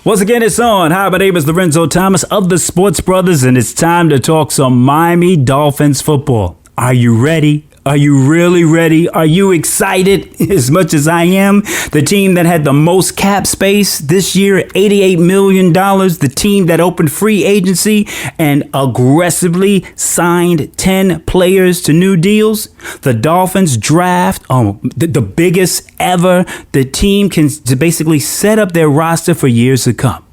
Once again, it's on. Hi, my name is Lorenzo Thomas of the Sports Brothers, and it's time to talk some Miami Dolphins football. Are you ready? Are you really ready? Are you excited as much as I am? The team that had the most cap space this year, $88 million. The team that opened free agency and aggressively signed 10 players to new deals. The Dolphins draft, the biggest ever. The team can basically set up their roster for years to come.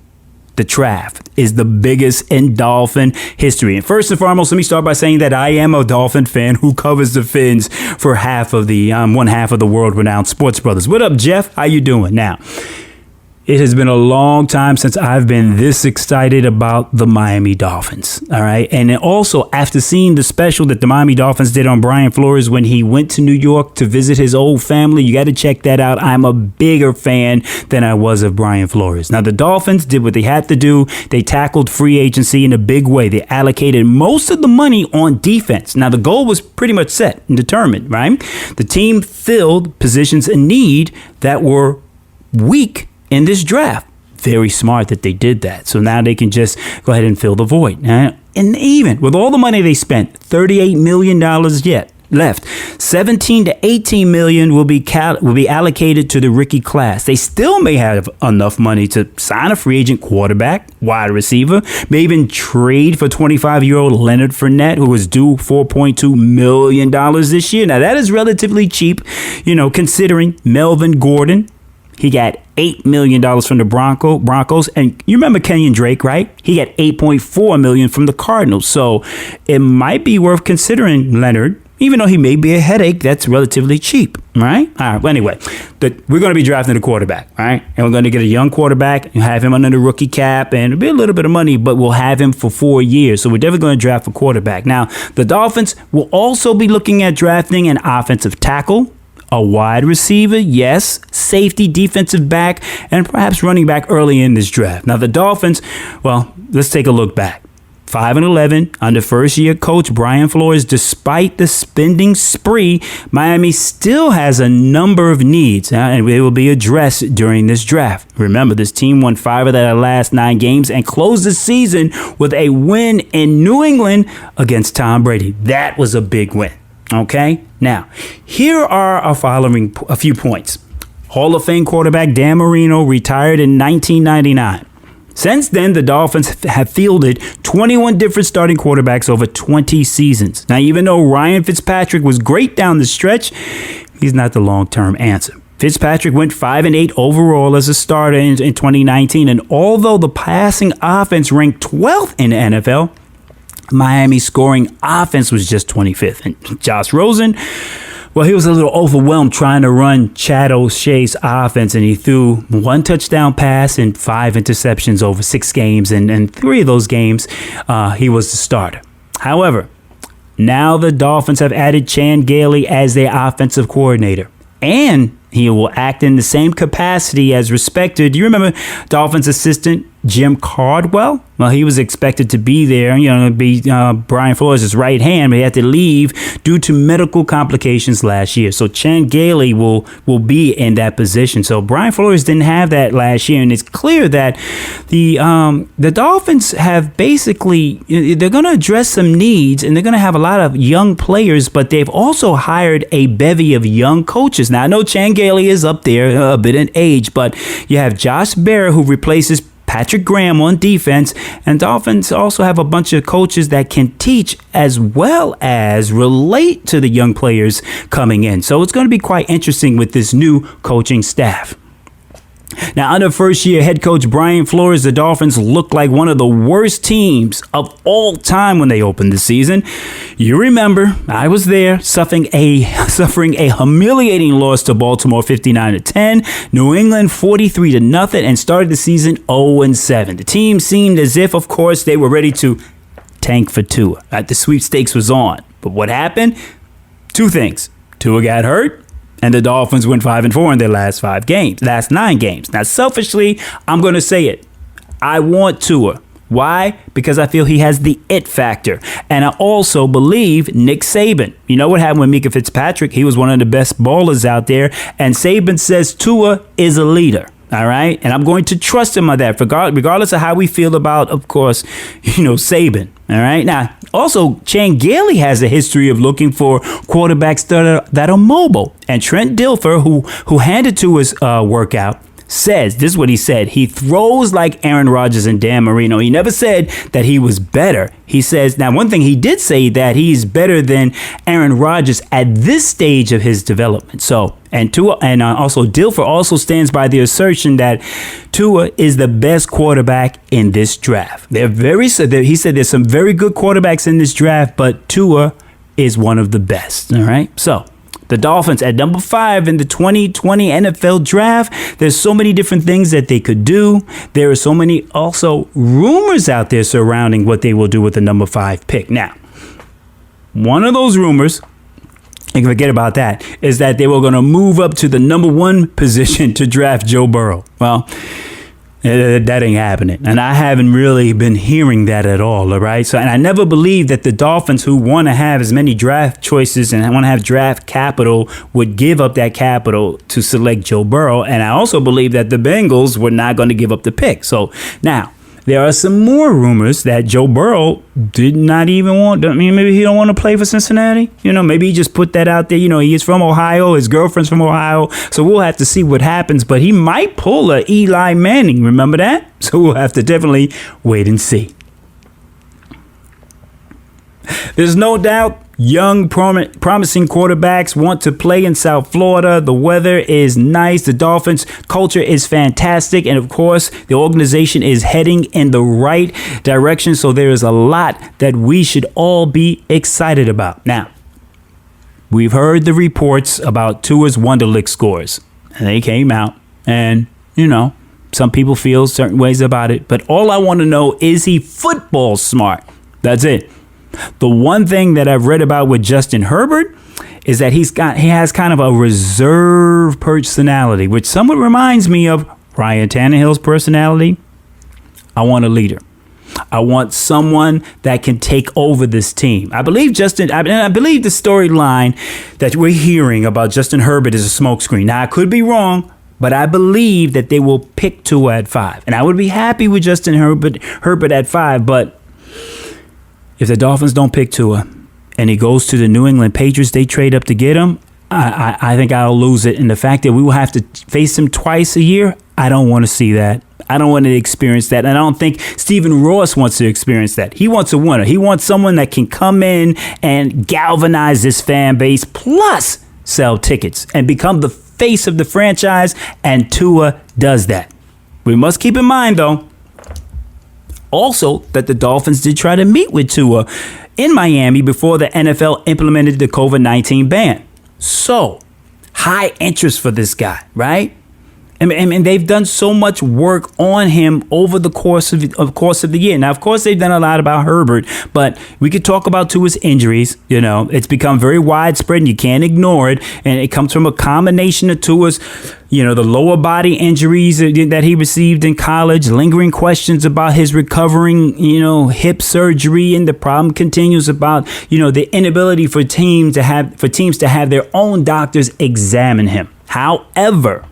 The draft is the biggest in Dolphin history. And first and foremost, let me start by saying that I am a Dolphin fan who covers the Fins for one half of the world-renowned Sports Brothers. What up, Jeff? How you doing? Now, it has been a long time since I've been this excited about the Miami Dolphins. All right. And also, after seeing the special that the Miami Dolphins did on Brian Flores when he went to New York to visit his old family, you got to check that out. I'm a bigger fan than I was of Brian Flores. Now, the Dolphins did what they had to do. They tackled free agency in a big way. They allocated most of the money on defense. Now, the goal was pretty much set and determined, right? The team filled positions in need that were weak in this draft. Very smart that they did that. So now they can just go ahead and fill the void. And even with all the money they spent, $38 million yet left, 17 to 18 million will be allocated to the rookie class. They still may have enough money to sign a free agent quarterback, wide receiver, maybe even trade for 25-year-old Leonard Fournette, who is due $4.2 million this year. Now that is relatively cheap, considering Melvin Gordon. He got $8 million from the Broncos. And you remember Kenyon Drake, right? He got $8.4 million from the Cardinals. So it might be worth considering Leonard, even though he may be a headache. That's relatively cheap, right? All right. Well, anyway, we're going to be drafting a quarterback, right? And we're going to get a young quarterback and have him under the rookie cap, and it'll be a little bit of money, but we'll have him for 4 years. So we're definitely going to draft a quarterback. Now, the Dolphins will also be looking at drafting an offensive tackle, a wide receiver, yes, safety, defensive back, and perhaps running back early in this draft. Now, the Dolphins, well, let's take a look back. 5-11 under first-year coach Brian Flores. Despite the spending spree, Miami still has a number of needs, and they will be addressed during this draft. Remember, this team won 5 of their last 9 games and closed the season with a win in New England against Tom Brady. That was a big win. Okay, now, here are a few points. Hall of Fame quarterback Dan Marino retired in 1999. Since then, the Dolphins have fielded 21 different starting quarterbacks over 20 seasons. Now, even though Ryan Fitzpatrick was great down the stretch, he's not the long-term answer. Fitzpatrick went 5-8 overall as a starter in 2019, and although the passing offense ranked 12th in the NFL, Miami's scoring offense was just 25th. And Josh Rosen, well, he was a little overwhelmed trying to run Chad O'Shea's offense, and he threw 1 touchdown pass and 5 interceptions over 6 games, and 3 of those games he was the starter. However, now the Dolphins have added Chan Gailey as their offensive coordinator, and he will act in the same capacity as respected. Do you remember Dolphins assistant Jim Cardwell? Well, he was expected to be there, be Brian Flores' right hand, but he had to leave due to medical complications last year. So Chan Gailey will be in that position. So Brian Flores didn't have that last year, and it's clear that the Dolphins have basically, they're going to address some needs, and they're going to have a lot of young players, but they've also hired a bevy of young coaches. Now, I know Chan Gailey is up there a bit in age, but you have Josh Barrett, who replaces Patrick Graham on defense, and Dolphins also have a bunch of coaches that can teach as well as relate to the young players coming in. So it's going to be quite interesting with this new coaching staff. Now, under first-year head coach Brian Flores, the Dolphins looked like one of the worst teams of all time when they opened the season. You remember, I was there, suffering a humiliating loss to Baltimore 59-10, New England 43-0, and started the season 0-7. The team seemed as if, of course, they were ready to tank for Tua. The sweepstakes was on. But what happened? 2 things. Tua got hurt, and the Dolphins went 5-4 in their last 9 games. Now, selfishly, I'm going to say it. I want Tua. Why? Because I feel he has the it factor. And I also believe Nick Saban. You know what happened with Micah Fitzpatrick? He was one of the best ballers out there. And Saban says Tua is a leader. All right. And I'm going to trust him on that, regardless of how we feel about, of course, Saban. All right. Now, also, Chan Gailey has a history of looking for quarterbacks that are mobile. And Trent Dilfer, who handed to his workout, says, this is what he said, he throws like Aaron Rodgers and Dan Marino. He never said that he was better. He says, now one thing he did say that he's better than Aaron Rodgers at this stage of his development. So, also Dilfer also stands by the assertion that Tua is the best quarterback in this draft. He said there's some very good quarterbacks in this draft, but Tua is one of the best. All right. So, the Dolphins at number 5 in the 2020 NFL draft. There's so many different things that they could do. There are so many also rumors out there surrounding what they will do with the number 5 pick. Now, one of those rumors, and forget about that, is that they were going to move up to the number 1 position to draft Joe Burrow. Well, that ain't happening. And I haven't really been hearing that at all right? So, and I never believed that the Dolphins, who want to have as many draft choices and want to have draft capital, would give up that capital to select Joe Burrow. And I also believe that the Bengals were not going to give up the pick. So now, there are some more rumors that Joe Burrow did not even want. I mean, maybe he don't want to play for Cincinnati. Maybe he just put that out there. He is from Ohio. His girlfriend's from Ohio. So we'll have to see what happens. But he might pull a Eli Manning. Remember that? So we'll have to definitely wait and see. There's no doubt young, promising quarterbacks want to play in South Florida. The weather is nice. The Dolphins culture is fantastic. And of course, the organization is heading in the right direction. So there is a lot that we should all be excited about. Now, we've heard the reports about Tua's Wonderlic scores. And they came out. And, some people feel certain ways about it. But all I want to know, is he football smart? That's it. The one thing that I've read about with Justin Herbert is that he has kind of a reserved personality, which somewhat reminds me of Ryan Tannehill's personality. I want a leader. I want someone that can take over this team. I believe the storyline that we're hearing about Justin Herbert is a smokescreen. Now, I could be wrong, but I believe that they will pick Tua at 5. And I would be happy with Justin Herbert at 5, but if the Dolphins don't pick Tua and he goes to the New England Patriots, they trade up to get him, I think I'll lose it. And the fact that we will have to face him twice a year, I don't want to see that. I don't want to experience that. And I don't think Stephen Ross wants to experience that. He wants a winner. He wants someone that can come in and galvanize this fan base, plus sell tickets and become the face of the franchise. And Tua does that. We must keep in mind, though, also, that the Dolphins did try to meet with Tua in Miami before the NFL implemented the COVID-19 ban. So, high interest for this guy, right? And they've done so much work on him over the course of the year. Now, of course, they've done a lot about Herbert, but we could talk about Tua's injuries. It's become very widespread and you can't ignore it. And it comes from a combination of Tua's, the lower body injuries that he received in college, lingering questions about his recovering, hip surgery. And the problem continues about, the inability for teams to have their own doctors examine him. However,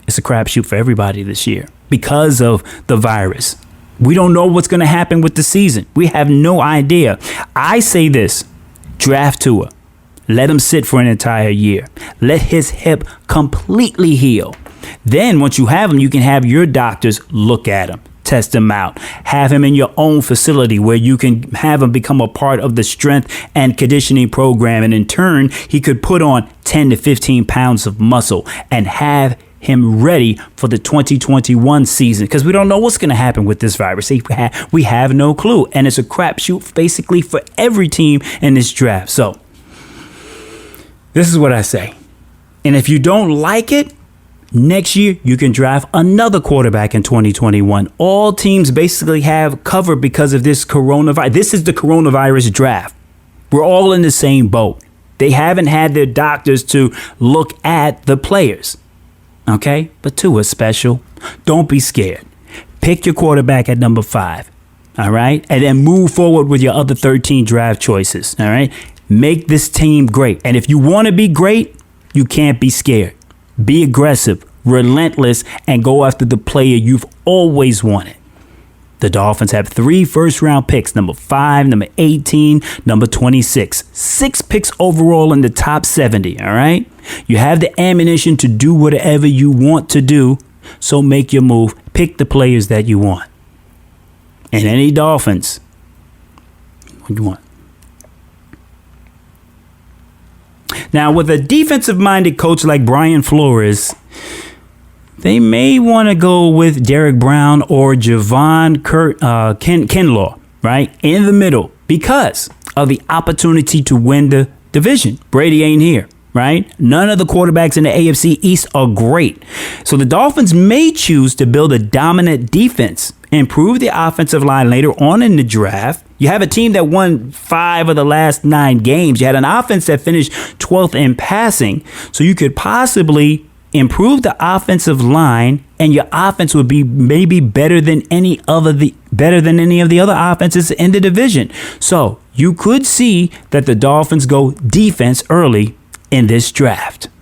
it's a crapshoot for everybody this year because of the virus. We don't know what's going to happen with the season. We have no idea. I say this, draft Tua. Let him sit for an entire year. Let his hip completely heal. Then once you have him, you can have your doctors look at him, test him out, have him in your own facility where you can have him become a part of the strength and conditioning program. And in turn, he could put on 10 to 15 pounds of muscle and have him ready for the 2021 season, because we don't know what's going to happen with this virus. We have no clue. And it's a crapshoot basically for every team in this draft. So this is what I say. And if you don't like it, next year you can draft another quarterback in 2021. All teams basically have covered because of this coronavirus. This is the coronavirus draft. We're all in the same boat. They haven't had their doctors to look at the players. Okay, but Tua's special. Don't be scared. Pick your quarterback at number 5. All right, and then move forward with your other 13 draft choices. All right, make this team great. And if you want to be great, you can't be scared. Be aggressive. relentless, and go after the player you've always wanted. The Dolphins have 3 first-round picks, number 5, number 18, number 26. 6 picks overall in the top 70, all right? You have the ammunition to do whatever you want to do, so make your move. Pick the players that you want. And any Dolphins, what do you want? Now, with a defensive-minded coach like Brian Flores, they may want to go with Derek Brown or Javon Kinlaw, right, in the middle because of the opportunity to win the division. Brady ain't here, right? None of the quarterbacks in the AFC East are great. So the Dolphins may choose to build a dominant defense, improve the offensive line later on in the draft. You have a team that won 5 of the last 9 games. You had an offense that finished 12th in passing. So you could possibly improve the offensive line, and your offense would be maybe better than any of the other offenses in the division. So you could see that the Dolphins go defense early in this draft.